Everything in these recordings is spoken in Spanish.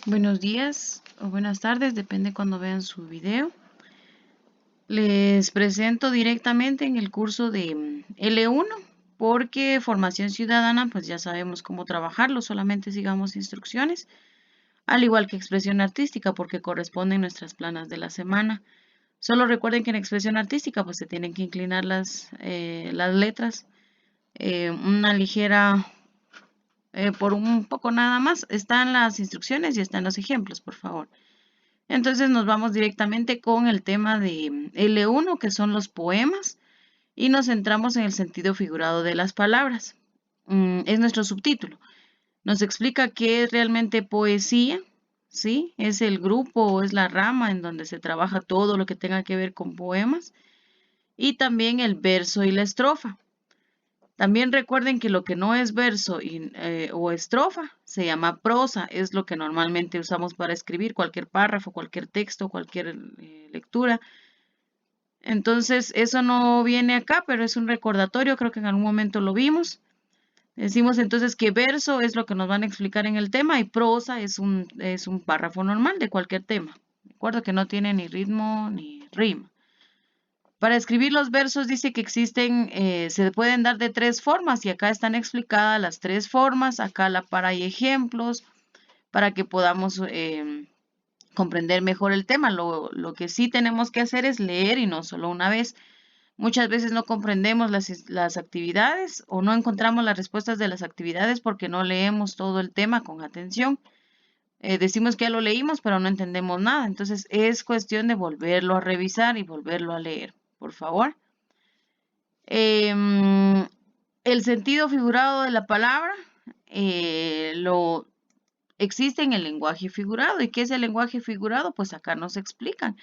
Buenos días o buenas tardes, depende cuando vean su video. Les presento directamente en el curso de L1 porque formación ciudadana pues ya sabemos cómo trabajarlo, solamente sigamos instrucciones, al igual que expresión artística porque corresponden nuestras planas de la semana. Solo recuerden que en expresión artística pues se tienen que inclinar las letras, una ligera por un poco nada más. Están las instrucciones y están los ejemplos, por favor. Entonces nos vamos directamente con el tema de L1, que son los poemas, y nos centramos en el sentido figurado de las palabras. Es nuestro subtítulo. Nos explica qué es realmente poesía, ¿sí? Es el grupo o es la rama en donde se trabaja todo lo que tenga que ver con poemas, y también el verso y la estrofa. También recuerden que lo que no es verso o estrofa se llama prosa, es lo que normalmente usamos para escribir cualquier párrafo, cualquier texto, cualquier lectura. Entonces, eso no viene acá, pero es un recordatorio, creo que en algún momento lo vimos. Decimos entonces que verso es lo que nos van a explicar en el tema y prosa es un párrafo normal de cualquier tema. Recuerdo que no tiene ni ritmo ni rima. Para escribir los versos dice que existen, se pueden dar de 3 formas y acá están explicadas las 3 formas. Acá a la par hay ejemplos para que podamos comprender mejor el tema. Lo que sí tenemos que hacer es leer y no solo una vez. Muchas veces no comprendemos las actividades o no encontramos las respuestas de las actividades porque no leemos todo el tema con atención. Decimos que ya lo leímos, pero no entendemos nada. Entonces es cuestión de volverlo a revisar y volverlo a leer, por favor. El sentido figurado de la palabra lo existe en el lenguaje figurado. ¿Y qué es el lenguaje figurado? Pues acá nos explican.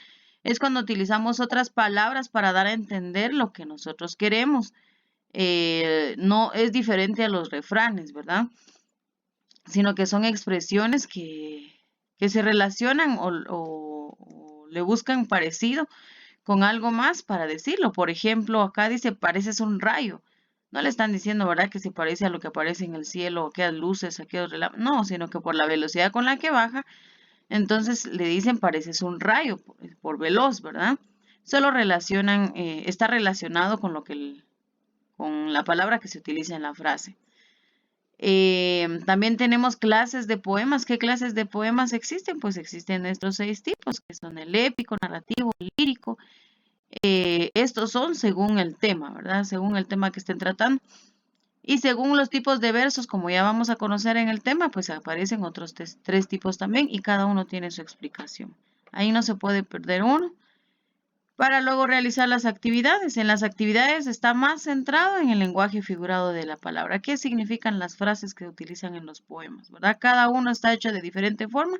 Es cuando utilizamos otras palabras para dar a entender lo que nosotros queremos. No es diferente a los refranes, ¿verdad? Sino que son expresiones que se relacionan o le buscan parecido con algo más para decirlo. Por ejemplo, acá dice, pareces un rayo. No le están diciendo, ¿verdad?, que se parece a lo que aparece en el cielo, aquellas luces, aquellos relámpagos. No, sino que por la velocidad con la que baja, entonces le dicen, pareces un rayo, por veloz, ¿verdad? Solo relacionan, está relacionado con con la palabra que se utiliza en la frase. También tenemos clases de poemas. ¿Qué clases de poemas existen? Pues existen estos 6 tipos, que son el épico, narrativo, lírico. Estos son según el tema, ¿verdad? Según el tema que estén tratando. Y según los tipos de versos, como ya vamos a conocer en el tema, pues aparecen otros 3 tipos también y cada uno tiene su explicación. Ahí no se puede perder uno. Para luego realizar las actividades. En las actividades está más centrado en el lenguaje figurado de la palabra. ¿Qué significan las frases que utilizan en los poemas? ¿Verdad? Cada uno está hecho de diferente forma,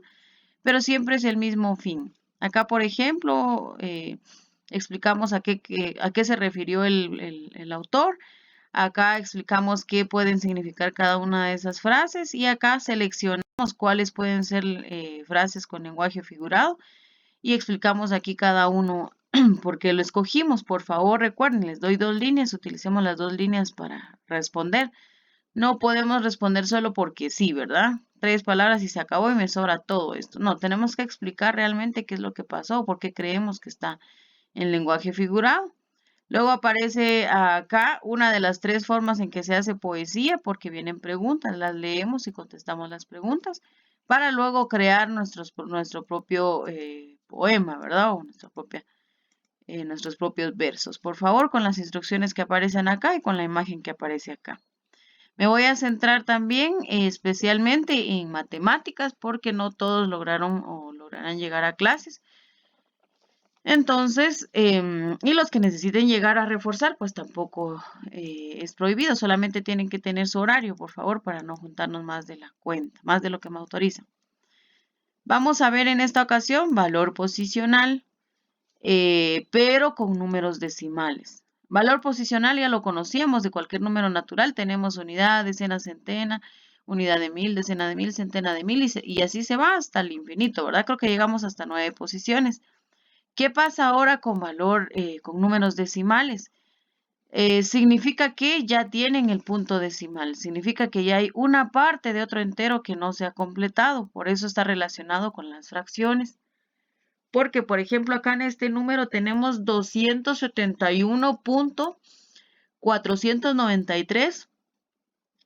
pero siempre es el mismo fin. Acá, por ejemplo, explicamos a qué se refirió el autor. Acá explicamos qué pueden significar cada una de esas frases y acá seleccionamos cuáles pueden ser frases con lenguaje figurado y explicamos aquí cada uno por qué lo escogimos. Por favor, recuerden, les doy 2 líneas, utilicemos las 2 líneas para responder. No podemos responder solo porque sí, ¿verdad? 3 palabras y se acabó y me sobra todo esto. No, tenemos que explicar realmente qué es lo que pasó, por qué creemos que está en lenguaje figurado. Luego aparece acá una de las 3 formas en que se hace poesía, porque vienen preguntas, las leemos y contestamos las preguntas, para luego crear nuestro propio poema, ¿verdad? O nuestros propios versos. Por favor, con las instrucciones que aparecen acá y con la imagen que aparece acá. Me voy a centrar también especialmente en matemáticas porque no todos lograron o lograrán llegar a clases. Entonces, y los que necesiten llegar a reforzar, pues tampoco es prohibido, solamente tienen que tener su horario, por favor, para no juntarnos más de la cuenta, más de lo que me autorizan. Vamos a ver en esta ocasión valor posicional, pero con números decimales. Valor posicional ya lo conocíamos, de cualquier número natural tenemos unidad, decena, centena, unidad de mil, decena de mil, centena de mil, y así se va hasta el infinito, ¿verdad? Creo que llegamos hasta 9 posiciones. ¿Qué pasa ahora con valor, con números decimales? significa que ya tienen el punto decimal, significa que ya hay una parte de otro entero que no se ha completado, por eso está relacionado con las fracciones. Porque, por ejemplo, acá en este número tenemos 271.493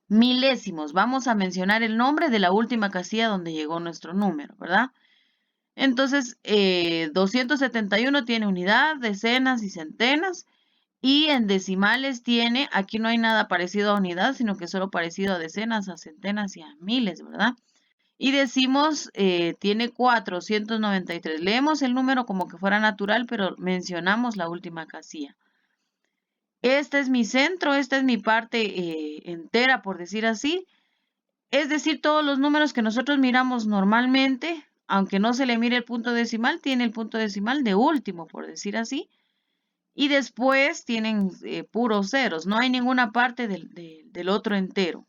milésimos. Vamos a mencionar el nombre de la última casilla donde llegó nuestro número, ¿verdad? Entonces, 271 tiene unidad, decenas y centenas. Y en decimales tiene, aquí no hay nada parecido a unidad, sino que solo parecido a decenas, a centenas y a miles, ¿verdad? Y decimos, tiene 493. Leemos el número como que fuera natural, pero mencionamos la última casilla. Este es mi centro, esta es mi parte entera, por decir así. Es decir, todos los números que nosotros miramos normalmente, aunque no se le mire el punto decimal, tiene el punto decimal de último, por decir así. Y después tienen puros ceros, no hay ninguna parte del otro entero.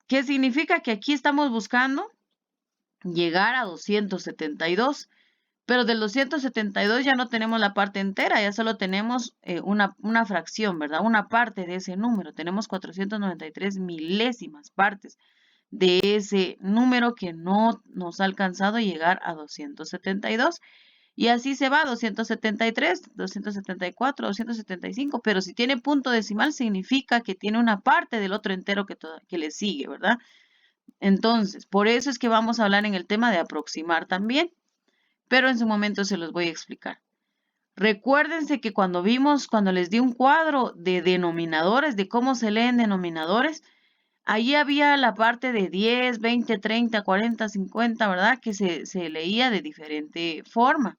¿Qué significa? Que aquí estamos buscando llegar a 272, pero del 272 ya no tenemos la parte entera, ya solo tenemos una fracción, ¿verdad? Una parte de ese número. Tenemos 493 milésimas partes de ese número que no nos ha alcanzado a llegar a 272. Y así se va, 273, 274, 275, pero si tiene punto decimal significa que tiene una parte del otro entero que le sigue, ¿verdad? Entonces, por eso es que vamos a hablar en el tema de aproximar también, pero en su momento se los voy a explicar. Recuérdense que cuando les di un cuadro de denominadores, de cómo se leen denominadores, ahí había la parte de 10, 20, 30, 40, 50, ¿verdad? Que se leía de diferente forma.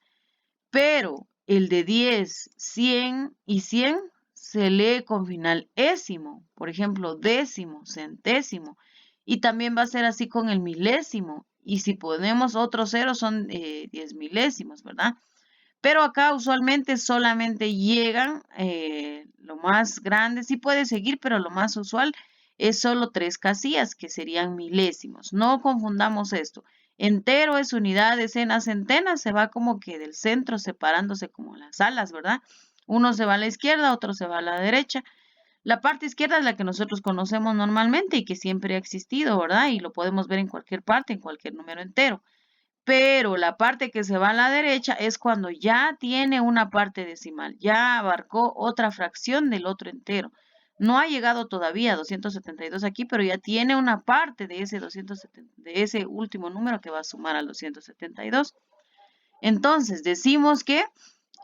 Pero el de 10, 100 y 100 se lee con final ésimo, por ejemplo, décimo, centésimo, y también va a ser así con el milésimo, y si ponemos otro cero son 10 milésimos, ¿verdad? Pero acá usualmente solamente llegan lo más grande, sí puede seguir, pero lo más usual es solo 3 casillas, que serían milésimos. No confundamos esto. Entero es unidad, decena, centena, se va como que del centro separándose como las alas, ¿verdad? Uno se va a la izquierda, otro se va a la derecha. La parte izquierda es la que nosotros conocemos normalmente y que siempre ha existido, ¿verdad? Y lo podemos ver en cualquier parte, en cualquier número entero. Pero la parte que se va a la derecha es cuando ya tiene una parte decimal, ya abarcó otra fracción del otro entero. No ha llegado todavía a 272 aquí, pero ya tiene una parte de ese, 270, de ese último número que va a sumar al 272. Entonces, decimos que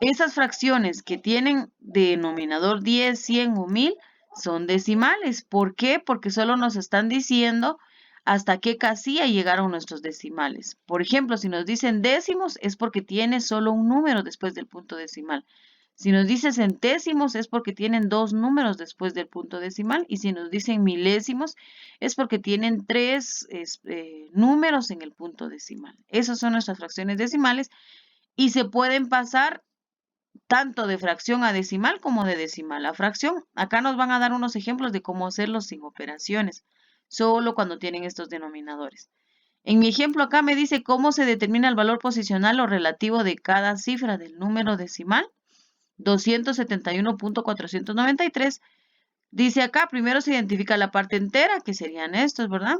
esas fracciones que tienen denominador 10, 100 o 1000 son decimales. ¿Por qué? Porque solo nos están diciendo hasta qué casilla llegaron nuestros decimales. Por ejemplo, si nos dicen décimos es porque tiene solo un número después del punto decimal. Si nos dice centésimos es porque tienen 2 números después del punto decimal. Y si nos dicen milésimos es porque tienen 3 números en el punto decimal. Esas son nuestras fracciones decimales y se pueden pasar tanto de fracción a decimal como de decimal a fracción. Acá nos van a dar unos ejemplos de cómo hacerlo sin operaciones, solo cuando tienen estos denominadores. En mi ejemplo acá me dice cómo se determina el valor posicional o relativo de cada cifra del número decimal, 271.493. Dice acá, primero se identifica la parte entera, que serían estos, ¿verdad?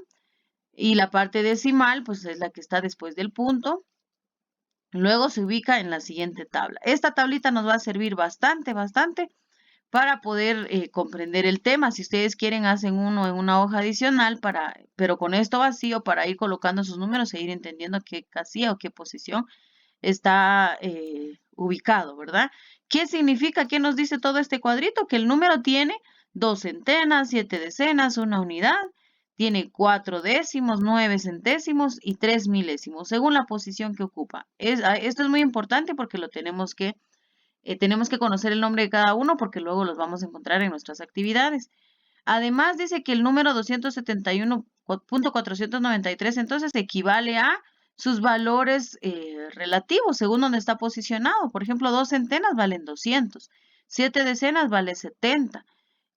Y la parte decimal, pues es la que está después del punto. Luego se ubica en la siguiente tabla. Esta tablita nos va a servir bastante para poder comprender el tema. Si ustedes quieren, hacen uno en una hoja adicional, pero con esto vacío para ir colocando sus números e ir entendiendo qué casilla o qué posición está ubicado, ¿verdad? ¿Qué significa? ¿Qué nos dice todo este cuadrito? Que el número tiene 2 centenas, 7 decenas, una unidad. Tiene 4 décimos, 9 centésimos y 3 milésimos, según la posición que ocupa. Esto es muy importante porque tenemos que conocer el nombre de cada uno porque luego los vamos a encontrar en nuestras actividades. Además, dice que el número 271.493 entonces equivale a sus valores relativos según donde está posicionado. Por ejemplo, 2 centenas valen 200, 7 decenas vale 70.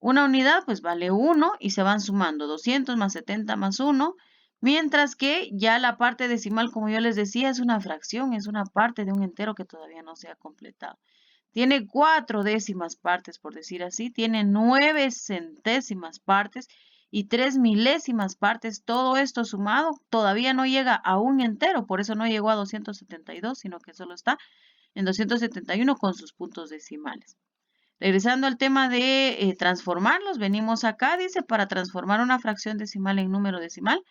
Una unidad pues vale 1 y se van sumando 200 más 70 más 1, mientras que ya la parte decimal, como yo les decía, es una fracción, es una parte de un entero que todavía no se ha completado. tiene 4 décimas partes, por decir así, tiene 9 centésimas partes y 3 milésimas partes. Todo esto sumado todavía no llega a un entero, por eso no llegó a 272, sino que solo está en 271 con sus puntos decimales. Regresando al tema de transformarlos, venimos acá, dice, para transformar una fracción decimal en número decimal,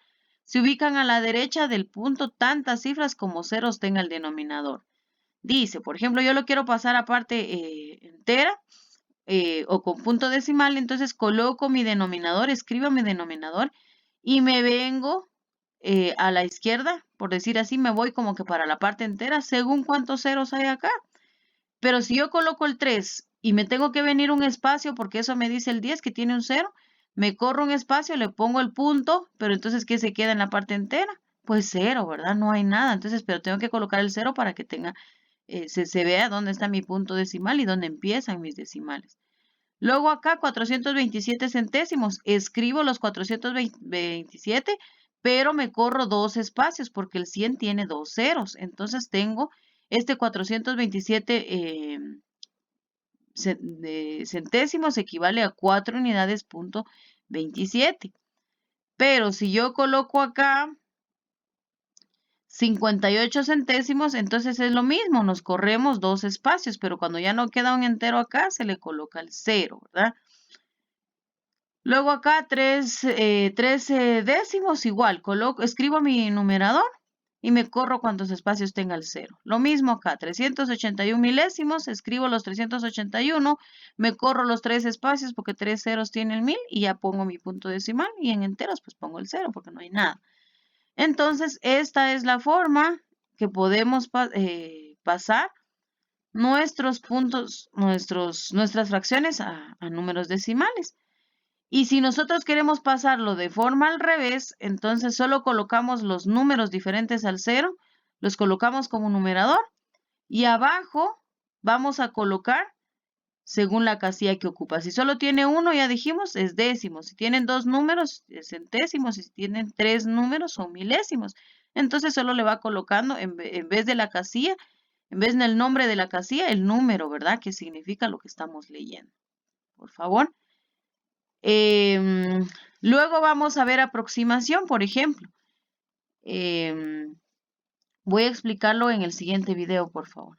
se ubican a la derecha del punto tantas cifras como ceros tenga el denominador. Dice, por ejemplo, yo lo quiero pasar a parte entera o con punto decimal, entonces coloco mi denominador, escribo mi denominador y me vengo a la izquierda, por decir así, me voy como que para la parte entera, según cuántos ceros hay acá. Pero si yo coloco el 3 y me tengo que venir un espacio, porque eso me dice el 10 que tiene un 0, me corro un espacio, le pongo el punto, pero entonces, ¿qué se queda en la parte entera? Pues 0, ¿verdad? No hay nada. Entonces, pero tengo que colocar el 0 para que tenga, se vea dónde está mi punto decimal y dónde empiezan mis decimales. Luego acá 427 centésimos. Escribo los 427, pero me corro 2 espacios porque el 100 tiene 2 ceros. Entonces tengo este 427 centésimos equivale a 4 unidades punto 27. Pero si yo coloco acá 58 centésimos, entonces es lo mismo, nos corremos 2 espacios, pero cuando ya no queda un entero acá, se le coloca el 0, ¿verdad? Luego acá 13 décimos, igual, escribo mi numerador y me corro cuantos espacios tenga el 0. Lo mismo acá, 381 milésimos, escribo los 381, me corro los 3 espacios porque 3 ceros tiene el 1000 y ya pongo mi punto decimal y en enteros pues pongo el 0 porque no hay nada. Entonces, esta es la forma que podemos pasar nuestros puntos, nuestras fracciones a números decimales. Y si nosotros queremos pasarlo de forma al revés, entonces solo colocamos los números diferentes al 0, los colocamos como numerador y abajo vamos a colocar según la casilla que ocupa. Si solo tiene uno, ya dijimos, es décimos. Si tienen 2 números, es centésimos. Si tienen 3 números, son milésimos. Entonces solo le va colocando en vez de la casilla, en vez del nombre de la casilla, el número, ¿verdad? Que significa lo que estamos leyendo. Por favor. Luego vamos a ver aproximación, por ejemplo. Voy a explicarlo en el siguiente video, por favor.